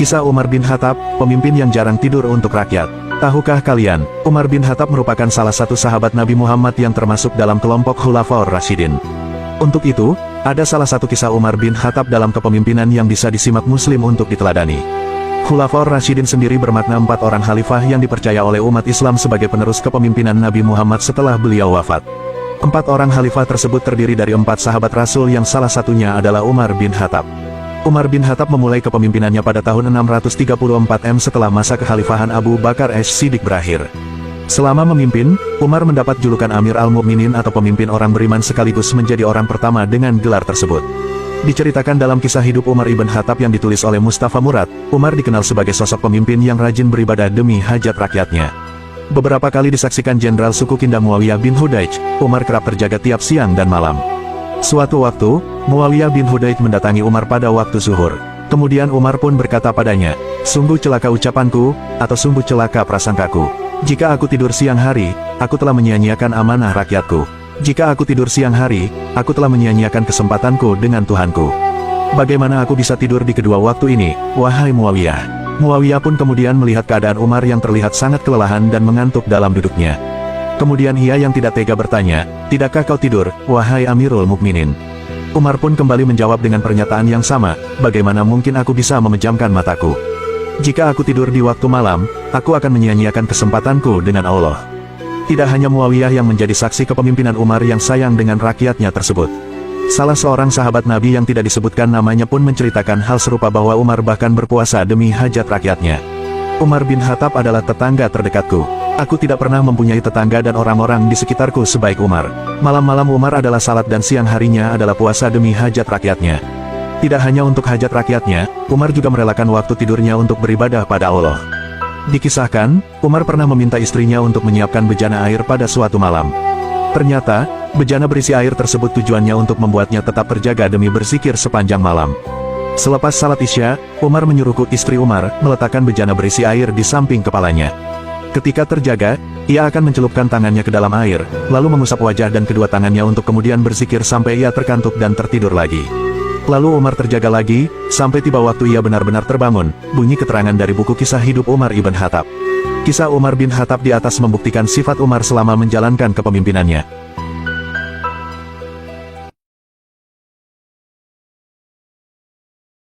Kisah Umar bin Khattab, pemimpin yang jarang tidur untuk rakyat. Tahukah kalian, Umar bin Khattab merupakan salah satu sahabat Nabi Muhammad yang termasuk dalam kelompok Khulafaur Rasyidin. Untuk itu, ada salah satu kisah Umar bin Khattab dalam kepemimpinan yang bisa disimak muslim untuk diteladani. Khulafaur Rasyidin sendiri bermakna 4 orang khalifah yang dipercaya oleh umat Islam sebagai penerus kepemimpinan Nabi Muhammad setelah beliau wafat. 4 orang khalifah tersebut terdiri dari 4 sahabat Rasul yang salah satunya adalah Umar bin Khattab. Umar bin Khattab memulai kepemimpinannya pada tahun 634 M setelah masa kekhalifahan Abu Bakar As-Siddiq berakhir. Selama memimpin, Umar mendapat julukan Amir al-Mu'minin atau pemimpin orang beriman sekaligus menjadi orang pertama dengan gelar tersebut. Diceritakan dalam kisah hidup Umar ibn Khattab yang ditulis oleh Mustafa Murad, Umar dikenal sebagai sosok pemimpin yang rajin beribadah demi hajat rakyatnya. Beberapa kali disaksikan Jenderal suku Kinda Muawiyah bin Hudaij, Umar kerap terjaga tiap siang dan malam. Suatu waktu, Muawiyah bin Hudaij mendatangi Umar pada waktu zuhur. Kemudian Umar pun berkata padanya, "Sungguh celaka ucapanku, atau sungguh celaka prasangkaku. Jika aku tidur siang hari, aku telah menyia-nyiakan amanah rakyatku. Jika aku tidur siang hari, aku telah menyia-nyiakan kesempatanku dengan Tuhanku. Bagaimana aku bisa tidur di kedua waktu ini, wahai Muawiyah?" Muawiyah pun kemudian melihat keadaan Umar yang terlihat sangat kelelahan dan mengantuk dalam duduknya. Kemudian ia yang tidak tega bertanya, "Tidakkah kau tidur, wahai Amirul Mukminin?" Umar pun kembali menjawab dengan pernyataan yang sama, "Bagaimana mungkin aku bisa memejamkan mataku? Jika aku tidur di waktu malam, aku akan menyia-nyiakan kesempatanku dengan Allah." Tidak hanya Muawiyah yang menjadi saksi kepemimpinan Umar yang sayang dengan rakyatnya tersebut. Salah seorang sahabat Nabi yang tidak disebutkan namanya pun menceritakan hal serupa bahwa Umar bahkan berpuasa demi hajat rakyatnya. "Umar bin Khattab adalah tetangga terdekatku. Aku tidak pernah mempunyai tetangga dan orang-orang di sekitarku sebaik Umar. Malam-malam Umar adalah salat dan siang harinya adalah puasa demi hajat rakyatnya." Tidak hanya untuk hajat rakyatnya, Umar juga merelakan waktu tidurnya untuk beribadah pada Allah. Dikisahkan, Umar pernah meminta istrinya untuk menyiapkan bejana air pada suatu malam. Ternyata, bejana berisi air tersebut tujuannya untuk membuatnya tetap terjaga demi berzikir sepanjang malam. Selepas salat Isya, Umar menyuruh istri Umar meletakkan bejana berisi air di samping kepalanya. Ketika terjaga, ia akan mencelupkan tangannya ke dalam air, lalu mengusap wajah dan kedua tangannya untuk kemudian berzikir sampai ia terkantuk dan tertidur lagi. Lalu Umar terjaga lagi, sampai tiba waktu ia benar-benar terbangun, bunyi keterangan dari buku kisah hidup Umar ibn Khattab. Kisah Umar bin Khattab di atas membuktikan sifat Umar selama menjalankan kepemimpinannya.